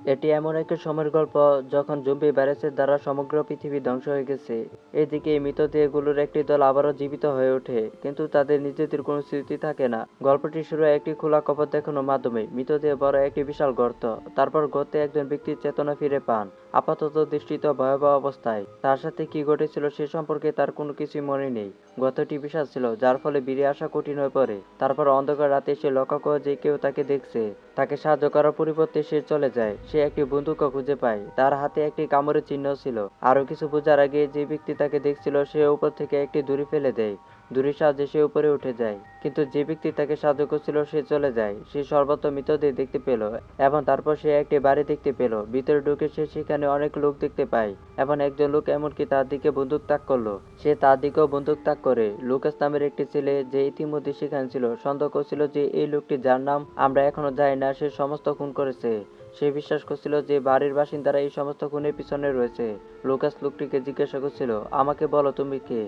এটি এমন একটি সময়ের গল্প যখন জম্বি ভাইরাসের দ্বারা সমগ্র পৃথিবী ধ্বংস হয়ে গেছে। এদিকে এই মৃতদেহগুলোর একটি দল আবারও জীবিত হয়ে ওঠে, কিন্তু তাদের নিজেদের কোনো স্মৃতি থাকে না। গল্পটি শুরু হয় একটি খোলা কবর দেখানোর মাধ্যমে, মৃতদেহ বড় একটি বিশাল গর্ত। তারপর গর্তে একজন ব্যক্তির চেতনা ফিরে পান, আপাতত দৃষ্টিতে ভয়াবহ অবস্থায়। তার সাথে কি ঘটেছিল সে সম্পর্কে তার কোনো কিছুই মনে নেই। গর্তটি বিশাল ছিল, যার ফলে বেরিয়ে আসা কঠিন হয়ে পড়ে। তারপর অন্ধকার রাতে সে লক্ষ্য করে যে কেউ তাকে দেখছে। তাকে সাহায্য করার পরিবর্তে সে চলে যায়। সে একটি বন্দুকও খুঁজে পায়, তার হাতে একটি কামড়ের চিহ্ন ছিল। আরো কিছু বোঝার আগে যে ব্যক্তি তাকে দেখছিল সে উপর থেকে একটি দড়ি ফেলে দেয়। দড়ির সাহায্যে সে উপরে উঠে যায়, কিন্তু যে ব্যক্তি তাকে সাহায্য করছিল সে চলে যায়। সে সর্বত্র মৃতদেহ দেখতে পেল, এবং তারপর সে একটি বাড়ি দেখতে পেল। ভিতরে ঢুকে সে সেখানে অনেক লোক দেখতে পায়, এবং একজন লোক এমনকি তার দিকে বন্দুক তাক করলো। সে তার দিকেও বন্দুক তাক করে। লুকাস নামের একটি ছেলে, যে ইতিমধ্যে সেখানে ছিল, সন্দেহ করছিল যে এই লোকটি, যার নাম আমরা এখনো জানি না, সে সমস্ত খুন করেছে। সে বিশ্বাস করছিল যে বাড়ির বাসিন্দারা এই সমস্ত খুনের পিছনে রয়েছে। লুকাস লোকটিকে জিজ্ঞাসা করছিল, আমাকে বলো তুমি কে?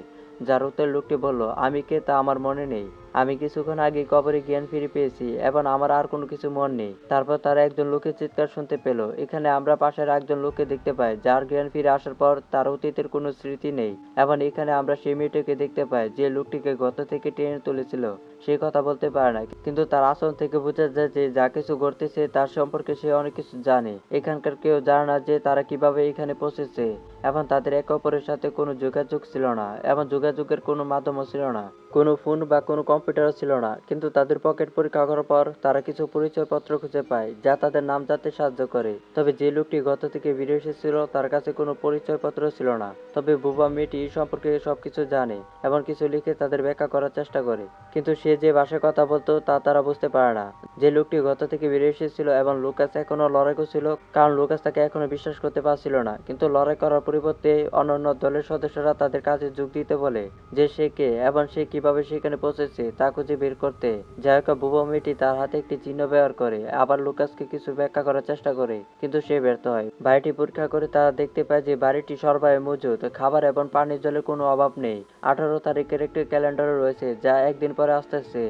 যার উত্তরে লোকটি বলল, আমি কে তা আমার মনে নেই। আমি কিছুক্ষণ আগে কবরে জ্ঞান ফিরে পেয়েছি, এবং আমার আর কোনো কিছু মনে নেই। তারপর তারা একজন লোকের চিৎকার শুনতে পেল। এখানে আমরা পাশের একজন লোককে দেখতে পাই, যার জ্ঞান ফিরে আসার পর তার অতীতের কোনো স্মৃতি নেই। এবং এখানে আমরা সেই মেয়েটিকে দেখতে পাই যে লোকটিকে গর্ত থেকে টেনে তুলেছিল। সে কথা বলতে পারে না, কিন্তু তার আচরণ থেকে বোঝা যায় যে যা কিছু ঘটতেছে তার সম্পর্কে সে অনেক কিছু জানে। এখানকার কেউ জানে না যে তারা কিভাবে এখানে পৌঁছেছে, এবং তাদের একে অপরের সাথে কোনো যোগাযোগ ছিল না, এবং যোগাযোগের কোনো মাধ্যমও ছিল না। কোনো ফোন বা কোনো কম্পিউটারও ছিল না। কিন্তু তাদের পকেট পরীক্ষা করার পর তারা কিছু পরিচয়পত্র খুঁজে পায়, যা তাদের নাম জানতে সাহায্য করে। তবে যে লোকটি গর্ত থেকে বেরিয়ে এসেছিল তার কাছে কোনো পরিচয়পত্র ছিল না। তবে বুবা মেয়েটি এই সম্পর্কে সবকিছু জানে, এবং কিছু লিখে তাদের ব্যাখ্যা করার চেষ্টা করে। কিন্তু সে যে ভাষায় কথা বলতো তা তারা বুঝতে পারে না। যে লোকটি গর্ত থেকে বেরিয়ে এসেছিল, এবং লুকাস এখনো লড়াই করছিল, কারণ লুকাস তাকে এখনো বিশ্বাস করতে পারছিল না। কিন্তু লড়াই করার পরিবর্তে অন্যান্য দলের সদস্যরা তাদের কাজে যোগ দিতে বলে, যে সে কে এবং সে কিভাবে সেখানে পৌঁছেছে তা খুঁজে বের করতে। যাইকা বুবা মেয়েটি তার হাতে একটি চিহ্ন ব্যবহার করে আবার লুকাসকে কিছু ব্যাখ্যা করার চেষ্টা করে, কিন্তু সে ব্যর্থ হয়। বাড়িটি পরীক্ষা করে তারা দেখতে পায় যে বাড়িটি সরবরাহে মজুদ, খাবার এবং পানির জলের কোনো অভাব নেই। 18 তারিখের একটি ক্যালেন্ডারও রয়েছে, যা একদিন পরে আসতেছে।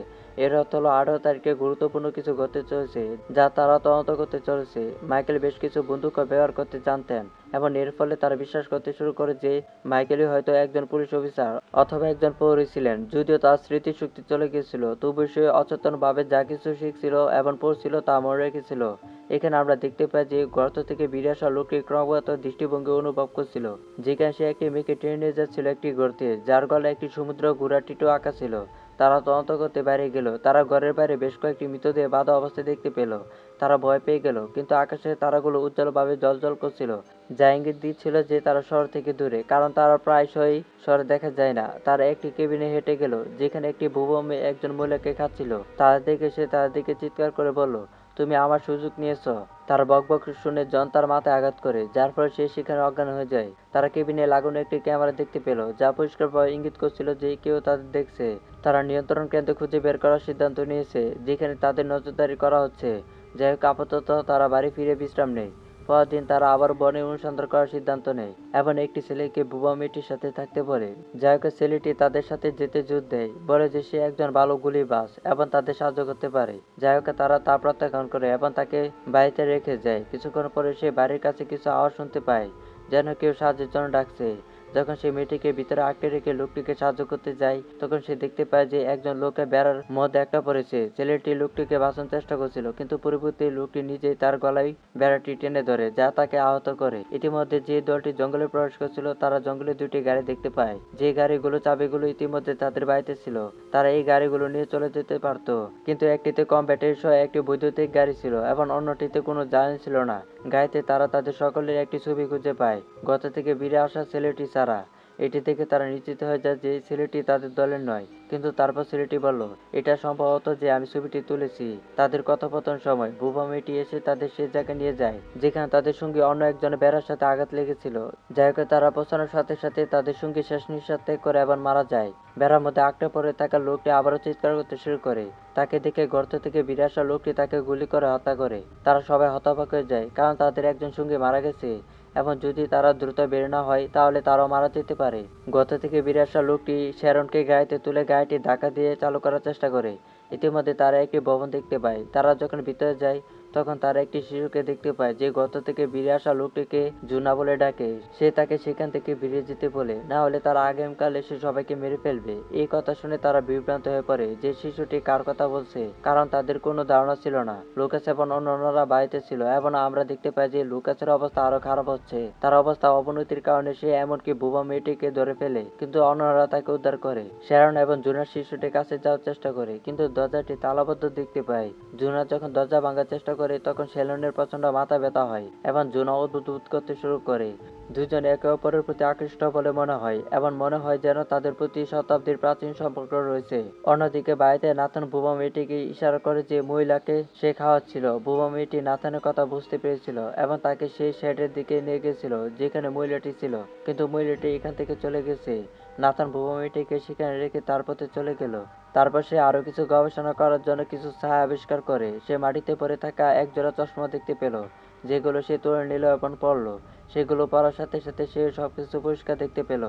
এর অর্থ হলো 18 তারিখে গুরুত্বপূর্ণ কিছু ঘটতে চলেছে, যা তারা তদন্ত করতে চলেছে। মাইকেল বেশ কিছু বন্দুক ব্যবহার করতে জানতেন, এবং এর ফলে তারা বিশ্বাস করতে শুরু করে যে মাইকেলই হয়তো একজন পুলিশ অফিসার অথবা একজন প্রহরী ছিলেন। যদিও তার স্মৃতিশক্তি চলে গিয়েছিল, তবু সে অচেতনভাবে যা কিছু শিখছিল এবং পড়ছিল তা মনে রেখেছিল। এখানে আমরা দেখতে পাই যে গর্ত থেকে বেরিয়ে আসা লোকটি ক্রমাগত দৃষ্টিভঙ্গি অনুভব করছিল, যেখানে সে একটি মেয়েকে টেনে নিয়ে যাচ্ছিল একটি গর্তে, যার গলায় একটি সমুদ্র ঘোড়ার টিটো আঁকা ছিল। তারা তদন্ত করতে বাইরে গেল। তারা ঘরের বাইরে বেশ কয়েকটি মৃতদেহ বাঁধা অবস্থায় দেখতে পেল। তারা ভয় পেয়ে গেল, কিন্তু আকাশের তারাগুলো উজ্জ্বলভাবে জ্বলজ্বল করছিল, যা ইঙ্গিত দিচ্ছিল যে তারা শহর থেকে দূরে, কারণ তারা প্রায়শই শহরে দেখা যায় না। তারা একটি কেবিনে হেঁটে গেল, যেখানে একটি বুবা মেয়ে একজন মহিলাকে খাচ্ছিল। তাদের দেখে সে তাদের দিকে চিৎকার করে বলল, তুমি আমার সুযোগ নিয়েছ। তার বকবক শুনে জন তার মাথায় আঘাত করে, যার ফলে সে সেখানে অজ্ঞান হয়ে যায়। তারা কেবিনে লাগানো একটি ক্যামেরা দেখতে পেল, যা পরিষ্কারভাবে ইঙ্গিত করছিল যে কেউ তাদের দেখছে। তারা নিয়ন্ত্রণ কেন্দ্র খুঁজে বের করার সিদ্ধান্ত নিয়েছে, যেখানে তাদের নজরদারি করা হচ্ছে। যাই হোক, আপাতত তারা বাড়ি ফিরে বিশ্রাম নেয়। পরের দিন তারা আবার বনে অনুসন্ধান করার সিদ্ধান্ত নেয়, এবং একটি ছেলেকে বুবা মেয়েটির সাথে থাকতে বলে। যাই হোক, ছেলেটি তাদের সাথে যেতে জোর দেয়, বলে যে সে একজন ভালো গুলিবাজ এবং তাদের সাহায্য করতে পারে। যাই হোক, তারা তা প্রত্যাখ্যান করে এবং তাকে বাড়িতে রেখে যায়। কিছুক্ষণ পরে সে বাড়ির কাছে কিছু আওয়াজ শুনতে পায়, যেন কেউ সাহায্যের জন্য ডাকছে। যখন সে মেয়েটিকে ভিতরে আটকে রেখে লোকটিকে সাহায্য করতে যায়, তখন সে দেখতে পায় যে একজন লোকে বেড়ার মধ্যে আটকা পড়েছে। ছেলেটি লোকটিকে বাঁচানোর চেষ্টা করছিল, কিন্তু পরবর্তী লোকটি নিজেই তার গলায় বেড়াটি টেনে ধরে, যা তাকে আহত করে। ইতিমধ্যে যে দলটি জঙ্গলে প্রবেশ করছিল তারা জঙ্গলে দুটি গাড়ি দেখতে পায়। যে গাড়িগুলো চাবিগুলো ইতিমধ্যে তাদের বাড়িতে ছিল, তারা এই গাড়িগুলো নিয়ে চলে যেতে পারত। কিন্তু একটিতে কম ব্যাটারি সহ একটি বৈদ্যুতিক গাড়ি ছিল, এবং অন্যটিতে কোনো জ্বালানি ছিল না। গাড়িতে তারা তাদের সকলের একটি ছবি খুঁজে পায়, গত থেকে বেরিয়ে আসা ছেলেটি ছাড়া। এটি থেকে তারা নিশ্চিত হয়ে যায় যে ছেলেটি তাদের দলের নয়। কিন্তু তারপর ছেলেটি বলল, এটা সম্ভবত যে আমি ছবিটি তুলেছি। তাদের কথোপকথন সময় বুবা মেয়েটি এসে তাদের সে জায়গায় নিয়ে যায়, যেখানে তাদের সঙ্গে অন্য একজনের বেড়ার সাথে আঘাত লেগেছিল। যাই হোক, তারা পৌঁছানোর সাথে সাথে তাদের সঙ্গে শেষ নিঃশ্বাস ত্যাগ করে আবার মারা যায়। বেড়ার মধ্যে আটকে পড়ে থাকা লোকটি আবারও চিৎকার করতে শুরু করে। তাকে দেখে গর্ত থেকে বেরিয়ে আসা লোকটি তাকে গুলি করে হত্যা করে। তারা সবাই হতবাক হয়ে যায়, কারণ তাদের একজন সঙ্গী মারা গেছে, এবং যদি তারা দ্রুত বের না হয় তাহলে তারাও মারা যেতে পারে। গর্ত থেকে বেরিয়ে আসা লোকটি শ্যারনকে গাড়িতে তুলে গাড়িটি ধাক্কা দিয়ে চালু করার চেষ্টা করে। ইতিমধ্যে তারা একটি ভবন দেখতে পায়। তারা যখন ভিতরে যায়, তখন তারা একটি শিশুকে দেখতে পায় যে গর্ত থেকে বেরিয়ে আসা লোকটিকে জুনা বলে ডাকে। সে তাকে সেখান থেকে বেরিয়ে যেতে বলে, না হলে তারা আগামীকাল এসে সবাইকে মেরে ফেলবে। এই কথা শুনে তারা বিভ্রান্ত হয়ে পড়ে যে শিশুটি কার কথা বলছে, কারণ তাদের কোনো ধারণা ছিল না। লুকাস এবং অন্যরা বাড়িতে ছিল এবং আমরা দেখতে পাই যে লুকাসের অবস্থা আরো খারাপ হচ্ছে। তার অবস্থা অবনতির কারণে সে এমনকি বোবা মেয়েটিকে ধরে ফেলে, কিন্তু অন্যরা তাকে উদ্ধার করে। শ্যারন এবং জুনার শিশুটির কাছে যাওয়ার চেষ্টা করে, কিন্তু দরজাটি তালাবদ্ধ দেখতে পায়। জুনা যখন দরজা ভাঙার চেষ্টা করে তখন শ্যারনের প্রচন্ড মাথা ব্যথা হয় এবং জুনা অদ্ভুত বোধ করতে শুরু করে। দুজন একে অপরের প্রতি আকৃষ্ট বলে মনে হয় এবং মনে হয় যেন তাদের প্রতি শতাব্দীর প্রাচীন সম্পর্ক রয়েছে। অন্যদিকে বাড়িতে নাথান বোবা মেয়েটিকে ইশারা করে যে মহিলাকে সে খাওয়াচ্ছিল। বোবা মেয়েটি নাথানের কথা বুঝতে পেরেছিল এবং তাকে সেই শেডের দিকে নিয়ে গেছিল যেখানে মহিলাটি ছিল, কিন্তু মহিলাটি এখান থেকে চলে গেছে। নাথান বোবা মেয়েটিকে সেখানে রেখে তার পথে চলে গেল। তারপর সে আরো কিছু গবেষণা করার জন্য কিছু ছায়া আবিষ্কার করে। সে মাটিতে পড়ে থাকা এক জোড়া চশমা দেখতে পেল, যেগুলো সে তুলে নিল এবং পড়ল। সেগুলো পড়ার সাথে সাথে সে সবকিছু পরিষ্কার দেখতে পেল,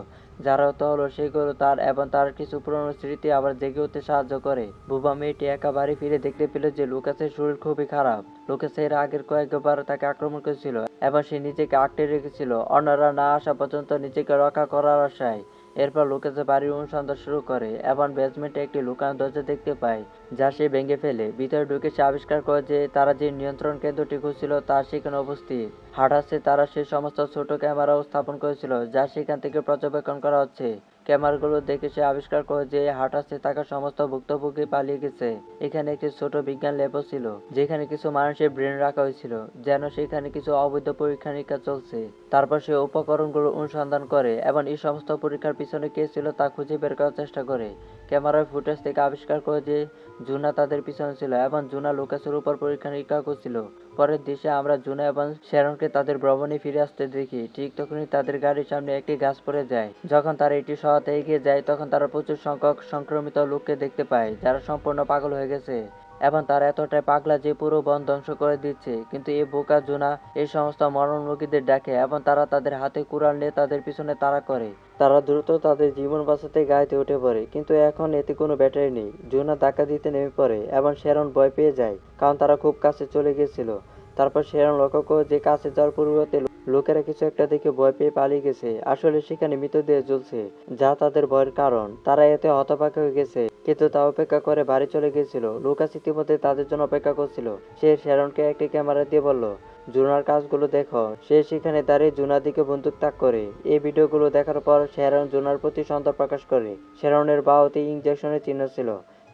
যার অর্থ হলো সেগুলো তার এবং তার কিছু পুরনো স্মৃতি আবার জেগে উঠতে সাহায্য করে। বুবা মেয়েটি একা বাড়ি ফিরে দেখতে পেল যে লুকাসের শরীর খুবই খারাপ। লুকাস এর আগের কয়েকবার তাকে আক্রমণ করেছিল এবং সে নিজেকে আটকে রেখেছিল অন্যরা না আসা পর্যন্ত, নিজেকে রক্ষা করার আশায়। এরপর লুকাস বাড়ির অনুসন্ধান শুরু করে এবং বেসমেন্টে একটি লুকানো দরজা দেখতে পায়, যা সে ভেঙে ফেলে। ভিতরে ঢুকে সে আবিষ্কার করে যে তারা যে নিয়ন্ত্রণ কেন্দ্রটি খুঁজছিল তা সেখানে উপস্থিত। হাঁটাচ্ছে তারা সে সমস্ত ছোট ক্যামেরাও স্থাপন করেছিল, যা সেখান থেকে পর্যবেক্ষণ করা হচ্ছে। ক্যামেরাগুলো দেখে সে আবিষ্কার করে যে হাঁটাচ্ছে থাকা সমস্ত ভুক্তভোগী পালিয়ে গেছে। এখানে একটি ছোট বিজ্ঞান ল্যাবও ছিল, যেখানে কিছু মানুষের ব্রেন রাখা হয়েছিল, যেন সেখানে কিছু অবৈধ পরীক্ষা নিরীক্ষা চলছে। তারপর সে উপকরণগুলো অনুসন্ধান করে এবং এই সমস্ত পরীক্ষার পিছনে কে ছিল তা খুঁজে বের করার চেষ্টা করে। ক্যামেরার ফুটেজ থেকে আবিষ্কার করে যে জুনা তাদের পিছনে ছিল এবং জুনা লুকাসের উপর পরীক্ষা নিরীক্ষা করছিল। পরের দৃশ্যে আমরা জুনা এবং শ্যারনকে তাদের ভ্রমণে ফিরে আসতে দেখি। ঠিক তখনই তাদের গাড়ির সামনে একটি গাছ পড়ে যায়। যখন তারা এটি সরাতে এগিয়ে যায় তখন তারা প্রচুর সংখ্যক সংক্রমিত লোককে দেখতে পায়, যারা সম্পূর্ণ পাগল হয়ে গেছে এবং তারা এতটাই পাগলা যে পুরো বন ধ্বংস করে দিচ্ছে। কিন্তু এই বোকা জুনা এই সমস্ত মরণরোগীদের ডাকে এবং তারা তাদের হাতে কুড়াল নিয়ে তাদের পিছনে তাড়া করে। তারা দ্রুত তাদের জীবন বাঁচাতে গাড়িতে উঠে পড়ে, কিন্তু এখন এতে কোনো ব্যাটারি নেই। জুনা ধাক্কা দিতে নেমে পড়ে এবং শ্যারন ভয় পেয়ে যায়, কারণ তারা খুব কাছে চলে গেছিল। তারপর শ্যারন লক্ষ্য করে যে কাছে যাওয়ার পরিবর্তে লোকেরা কিছু একটা দেখে ভয় পেয়ে পালিয়ে গেছে। আসলে সেখানে মৃতদেহ ঝুলছে, যা তাদের ভয়ের কারণ। তারা এতে হতবাক হয়ে গেছে, কিন্তু তা উপেক্ষা করে বাড়ি চলে গেছিল। লুকাস ইতিমধ্যে তাদের জন্য অপেক্ষা করছিল। সে শ্যারনকে একটি ক্যামেরা দিয়ে বলল, জুনার কাজগুলো দেখো। সে সেখানে দাঁড়িয়ে জুনার দিকে বন্দুক তাক করে। এই ভিডিওগুলো দেখার পর শ্যারন জুনার প্রতি সন্দেহ প্রকাশ করে। শ্যারনের বাহুতে ইনজেকশনের চিহ্ন ছিল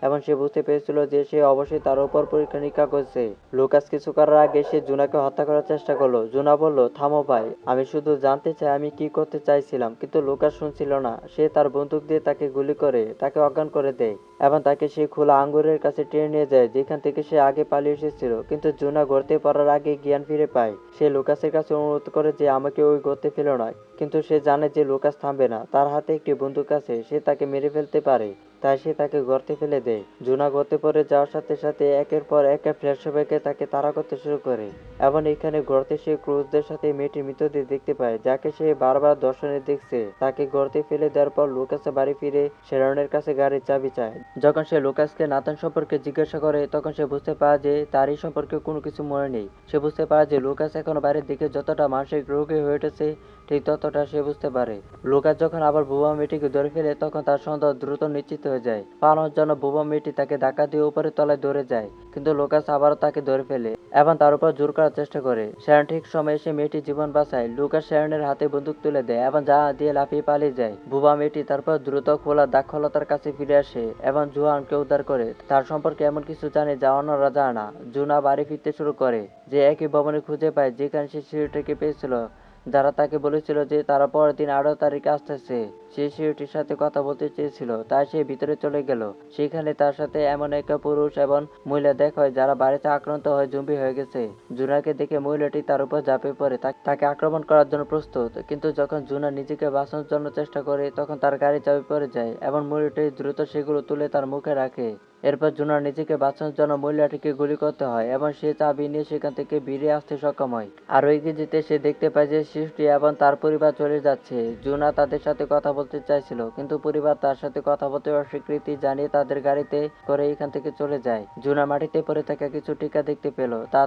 এবং সে বুঝতে পেরেছিল যে সে অবশ্যই তার উপর পরীক্ষা নিরীক্ষা করছে। লুকাস কিছু করার আগে সে জুনাকে হত্যা করার চেষ্টা করলো। জুনা বলল, থামো ভাই, আমি শুধু জানতে চাই আমি কি করতে চাইছিলাম। কিন্তু লুকাস শুনছিল না। সে তার বন্দুক দিয়ে তাকে গুলি করে তাকে অজ্ঞান করে দেয় এবং তাকে সেই খোলা আঙ্গুরের কাছে টেনে নিয়ে যায় যেখান থেকে সে আগে পালিয়ে এসেছিল। কিন্তু জুনা গর্তে পড়ার আগে জ্ঞান ফিরে পায়। সে লুকাসের কাছে অনুরোধ করে যে আমাকে ওই গর্তে ফেলো না, কিন্তু সে জানে যে লুকাস থামবে না। তার হাতে একটি বন্দুক আছে, সে তাকে মেরে ফেলতে পারে, তাই সে তাকে গর্তে ফেলে দেয়। জুনা গর্তে পড়ে যাওয়ার সাথে সাথে একের পর এক ফ্ল্যাশব্যাকে তাকে তাড়া করতে শুরু করে এবং এখানে গর্তে সে ক্রুজদের সাথে মেয়েটির মৃতদেহ দেখতে পায়, যাকে সে বারবার দর্শনে দেখছে। তাকে গর্তে ফেলে দেওয়ার পর লুকাসে বাড়ি ফিরে শ্যারনের কাছে গাড়ির চাবি চায়। যখন সে লুকাসকে নাথান সম্পর্কে জিজ্ঞাসা করে তখন সে বুঝতে পারে যে তার এই সম্পর্কে কোনো কিছু মনে নেই। সে বুঝতে পারে যে লুকাস এখন বাইরের দিকে যতটা মানসিক রোগী হয়ে উঠেছে ঠিক ততটা সে বুঝতে পারে। লুকাস যখন আবার বোবা মেয়েটিকে ধরে ফেলে তখন তার সন্দেহ দ্রুত নিশ্চিত হয়ে যায়। পালানোর জন্য বোবা মেয়েটি তাকে ধাক্কা দিয়ে উপরের তলায় ধরে যায়, কিন্তু লুকাস আবারও তাকে ধরে ফেলে এবং তার উপর জোর করার চেষ্টা করে। শ্যারন ঠিক সময়ে এসে মেয়েটির জীবন বাঁচায়। লুকাস শ্যারনের হাতে বন্দুক তুলে দেয় এবং যা দিয়ে লাফিয়ে পালিয়ে যায়। বোবা মেয়েটি তারপর দ্রুত খোলা দাক্ষলতার কাছে ফিরে আসে এবং জুয়ানকে উদ্ধার করে। তার সম্পর্কে এমন কিছু জানে যা অন্যরা জানে না। জুনা বাড়ি ফিরতে শুরু করে, যে একই ভবনে খুঁজে পায় যেখানে সে শিশুটিকে পেয়েছিল, যারা তাকে বলেছিল যে তারা পরের দিন 18 তারিখে আসতেছে। সে শিশুটির সাথে কথা বলতে চেয়েছিল, তাই সে ভিতরে চলে গেল। সেখানে তার সাথে এমন এক পুরুষ এবং মহিলা দেখা হয় যারা বাড়িতে আক্রান্ত হয়ে জম্বি হয়ে গেছে। জুনাকে দেখে মহিলাটি তার উপর ঝাঁপিয়ে পড়ে তাকে আক্রমণ করার জন্য প্রস্তুত, কিন্তু যখন জুনা নিজেকে বাঁচানোর জন্য চেষ্টা করে তখন তার গাড়ি চাবি পড়ে যায় এবং মহিলাটি দ্রুত সেগুলো তুলে তার মুখে রাখে। এরপর জুনার নিজেকে বাঁচানোর জন্য মহিলাটিকে গুলি করতে হয় এবং সে চাবি নিয়ে সেখান থেকে বেরিয়ে আসতে সক্ষম হয়। আরো এগিয়ে যেতে সে দেখতে পায় যে শিশুটি এবং তার পরিবার চলে যাচ্ছে। জুনা তাদের সাথে কথা বলতে চাইছিল, কিন্তু পরিবার তার সাথে কথা বলতে অস্বীকৃতি জানিয়ে তাদের গাড়িতে করে এখান থেকে চলে যায়। জুনা মাটিতে পড়ে থাকা কিছু টিকা দেখতে পেল, তা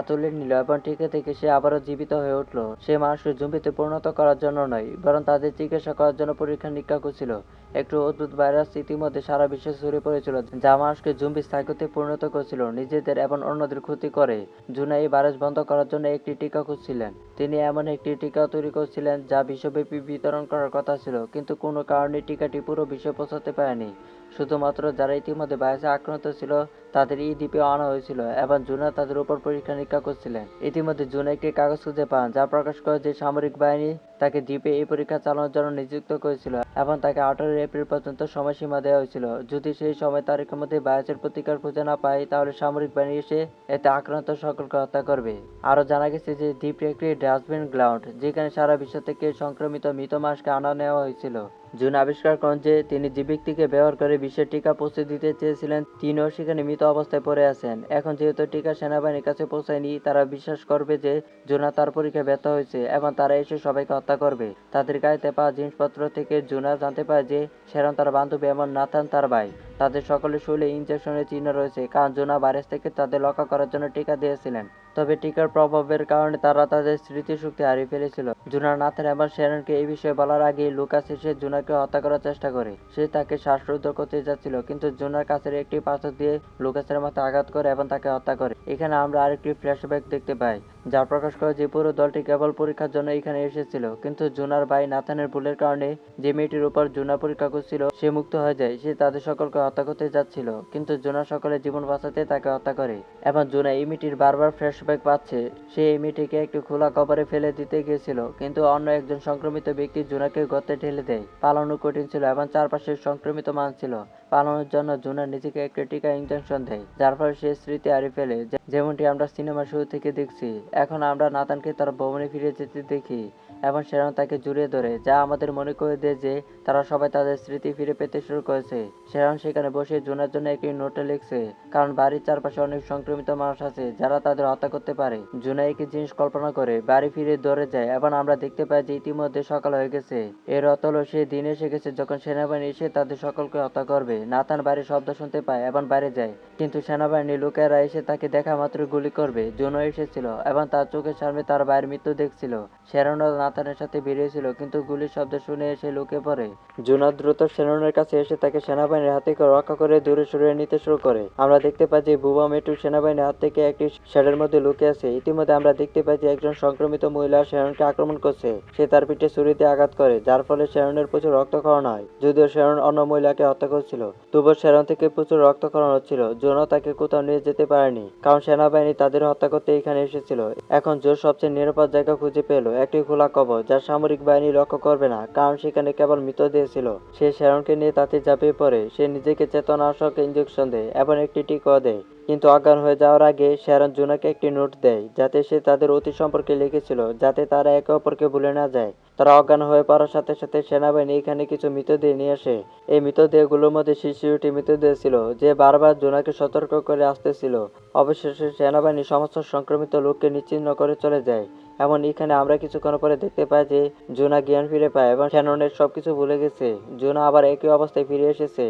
তুলে নিল এবং টিকা থেকে সে আবারও জীবিত হয়ে উঠল। সে মানুষকে জম্বিতে পরিণত করার জন্য নয়, বরং তাদের চিকিৎসা করার জন্য পরীক্ষা নিরীক্ষা করছিল। একটু অদ্ভুত ভাইরাস ইতিমধ্যে সারা বিশ্বে ছড়িয়ে পড়েছিল, যা মানুষকে জম্বি সাইকোতে পরিণত করেছিল, নিজেদের এবং অন্যদের ক্ষতি করে। জুনা এই ভাইরাস বন্ধ করার জন্য একটি টিকা খুঁজছিলেন। তিনি এমন একটি টিকা তৈরি করছিলেন যা বিশ্বব্যাপী বিতরণ করার কথা ছিল, কিন্তু কোনো কারণে টিকাটি পুরো বিশ্বে পৌঁছাতে পারেনি। শুধুমাত্র যারা ইতিমধ্যে ভাইরাসে আক্রান্ত ছিল তাদের এই দ্বীপে আনা হয়েছিল এবং জুনা তাদের উপর পরীক্ষা নিরীক্ষা করছিলেন। ইতিমধ্যে জুনা একটি কাগজ খুঁজে পান যা প্রকাশ করে যে সামরিক বাহিনী তাকে দ্বীপে এই পরীক্ষা চালানোর জন্য নিযুক্ত করেছিল এবং তাকে 18 এপ্রিল পর্যন্ত সময়সীমা দেওয়া হয়েছিল। যদি সেই সময় তারিখের মধ্যে ভাইরাসের প্রতিকার খুঁজে না পায়, তাহলে সামরিক বাহিনী এসে এতে আক্রান্ত সকলকে হত্যা করবে। আরও জানা গেছে যে দ্বীপটি একটি ডাস্টবিন গ্রাউন্ড, যেখানে সারা বিশ্ব থেকে সংক্রমিত মৃত মানুষকে আনা নেওয়া হয়েছিল। জুন আবিষ্কার করেন যে তিনি যে ব্যক্তিকে ব্যবহার করে বিশ্বের টিকা পৌঁছে দিতে চেয়েছিলেন তিনিও সেখানে মৃত অবস্থায় পড়ে আছেন। এখন যেহেতু টিকা সেনাবাহিনীর কাছে পৌঁছায়নি, তারা বিশ্বাস করবে যে জুনা তার পরীক্ষায় ব্যর্থ হয়েছে এবং তারা এসে সবাইকে হত্যা করবে। তাদের গাড়িতে পাওয়া জিনিসপত্র থেকে জুনা জানতে পারে যে শ্যারন তার বান্ধবী এবং নাথান তার ভাই। তাদের সকলের শরীরে ইনজেকশনের চিহ্ন রয়েছে, কারণ জুনা ভাইরাস থেকে তাদের রক্ষা করার জন্য টিকা দিয়েছিলেন। তবে টিকার প্রভাবের কারণে তারা তাদের স্মৃতিশক্তি হারিয়ে ফেলেছিল। জুনার নাথান এবং শ্যারনকে এই বিষয়ে বলার আগেই লুকাস এসে জুনাকে হত্যা করার চেষ্টা করে। সে তাকে শ্বাসরুদ্ধ করতে যাচ্ছিল, কিন্তু জুনার কাছের একটি পাথর দিয়ে লুকাসের মাথায় আঘাত করে এবং তাকে হত্যা করে। এখানে আমরা আরেকটি ফ্ল্যাশব্যাক দেখতে পাই, যা প্রকাশ করে যে পুরো দলটি কেবল পরীক্ষার জন্য এখানে এসেছিল, কিন্তু জুনার ভাই নাথানের ভুলের কারণে যে মেয়েটির উপর জুনা পরীক্ষা করছিল সে মুক্ত হয়ে যায়। সে তাদের সকলকে হত্যা করতে যাচ্ছিল, কিন্তু জুনা সকলের জীবন বাঁচাতে তাকে হত্যা করে এবং জুনা এই মেয়েটির বারবার ফ্ল্যাশব্যাক পাচ্ছে। সে এই মেয়েটিকে একটি খোলা কবরে ফেলে দিতে গিয়েছিল, কিন্তু অন্য একজন সংক্রমিত ব্যক্তি জুনাকে গর্তে ঠেলে দেয়। পালানো কঠিন ছিল এবং চারপাশে সংক্রমিত মানুষ ছিল। পালানোর জন্য জুনা নিজেকে একটি টিকা ইনজেকশন দেয়, যার ফলে সে স্মৃতি হারিয়ে ফেলে, যেমনটি আমরা সিনেমার শুরু থেকে দেখছি। এখন আমরা নাথানকে তার ভবনে ফিরে যেতে দেখি এবং শ্যারন তাকে জড়িয়ে ধরে, যা আমাদের মনে করে দেয় যে তারা সবাই তাদের স্মৃতি ফিরে পেতে শুরু করেছে। শ্যারন সেখানে বসে জুনার জন্য একটি নোটে লিখছে, কারণ বাড়ির চারপাশে অনেক সংক্রমিত মানুষ আছে যারা তাদের হত্যা করতে পারে। জুনা একই জিনিস কল্পনা করে বাড়ি ফিরে দৌড়ে যায় এবং আমরা দেখতে পাই যে ইতিমধ্যে সকাল হয়ে গেছে। এর অর্থ হলো সেই দিন এসে গেছে যখন সেনাবাহিনী এসে তাদের সকলকে হত্যা করবে। নাথান বাড়ির শব্দ শুনতে পায় এবং বাইরে যায়, কিন্তু সেনাবাহিনীর লোকেরা এসে তাকে দেখা মাত্র গুলি করবে। জুনো এসেছিল এবং তার চোখের সামনে তার ভাইয়ের মৃত্যু দেখছিল। শ্যারনও নাথানের সাথে বেরিয়েছিল, কিন্তু গুলির শব্দ শুনে এসে লুকে পড়ে। জুনা দ্রুত শ্যারনের কাছে এসে তাকে সেনাবাহিনীর হাত থেকে রক্ষা করে দূরে সরিয়ে নিতে শুরু করে। আমরা দেখতে পাই যে বুবা মেটু সেনাবাহিনীর হাত থেকে একটি শেডের মধ্যে লুকে আছে। ইতিমধ্যে আমরা দেখতে পাই যে একজন সংক্রমিত মহিলা শ্যারনকে আক্রমণ করছে। সে তার পিঠে ছুরি দিয়ে আঘাত করে, যার ফলে শ্যারনের প্রচুর রক্তক্ষরণ হয়। যদিও শ্যারন অন্য মহিলাকে হত্যা করছিল, তবুও শ্যারন থেকে প্রচুর রক্তক্ষরণ হচ্ছিল। জোনও তাকে কোথাও নিয়ে যেতে পারেনি, কারণ সেনাবাহিনী তাদের হত্যা করতে এখানে এসেছিল। এখন জো সবচেয়ে নিরাপদ জায়গা খুঁজে পেল, একটি খোলা কবর যা সামরিক বাহিনী লক্ষ্য করবে না, কারণ সেখানে কেবল মৃতদেহ ছিল। সে শ্যারনকে নিয়ে তাতে ঝাঁপিয়ে পড়ে। সে নিজেকে চেতনানাশক ইনজেকশন দেয় এবং একটি টিকাও দেয়, কিন্তু অজ্ঞান হয়ে যাওয়ার আগে শ্যারন জুনাকে একটি নোট দেয়, যাতে সে তাদের অতীত সম্পর্কে লিখেছিল, যাতে তারা একে অপরকে ভুলে না যায়। তারা অজ্ঞান হয়ে পড়ার সাথে সাথে সেনাবাহিনী এখানে কিছু মৃতদেহ নিয়ে আসে। এই মৃতদেহগুলোর মধ্যে শিশুটি মৃতদেহ ছিল, যে বারবার জুনাকে সতর্ক করে আসতেছিল। অবশেষে সেনাবাহিনী সমস্ত সংক্রমিত লোককে নিশ্চিহ্ন করে চলে যায়। এমন এখানে আমরা কিছুক্ষণ পরে দেখতে পাই যে জুনা জ্ঞান ফিরে পায় এবং শ্যাননের সবকিছু ভুলে গেছে। জুনা আবার একই অবস্থায় ফিরে এসেছে,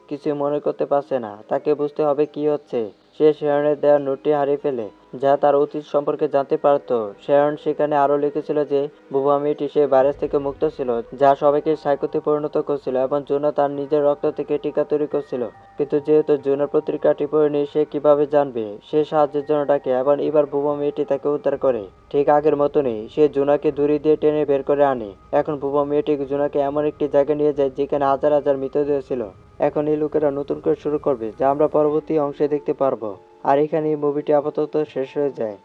কিছুই মনে করতে পারছে না। তাকে বুঝতে হবে কি হচ্ছে। সে শ্যারনের দেওয়া নোটটি হারিয়ে ফেলে, যা তার অতীত সম্পর্কে জানতে পারত। শ্যারন সেখানে আরও লিখেছিল যে বুবা মেয়েটি সে ভাইরাস থেকে মুক্ত ছিল, যা সবাইকে সাইকোতে পরিণত করছিল, এবং জুনা তার নিজের রক্ত থেকে টিকা তৈরি করছিল। কিন্তু যেহেতু জুনার পত্রিকাটি পড়েনি, সে কিভাবে জানবে? সে সাহায্যের জন্য ডাকে এবং এবার বুবা মেয়েটি তাকে উদ্ধার করে। ঠিক আগের মতনই সে জুনাকে দড়ি দিয়ে টেনে বের করে আনে। এখন বুবা মেয়েটি জুনাকে এমন একটি জায়গায় নিয়ে যায় যেখানে হাজার হাজার মৃতদেহ ছিল। এখন এই লোকেরা নতুন করে শুরু করবে, যা আমরা পরবর্তী অংশে দেখতে পারবো। আর এখানে এই মুভিটি আপাতত শেষ হয়ে যায়।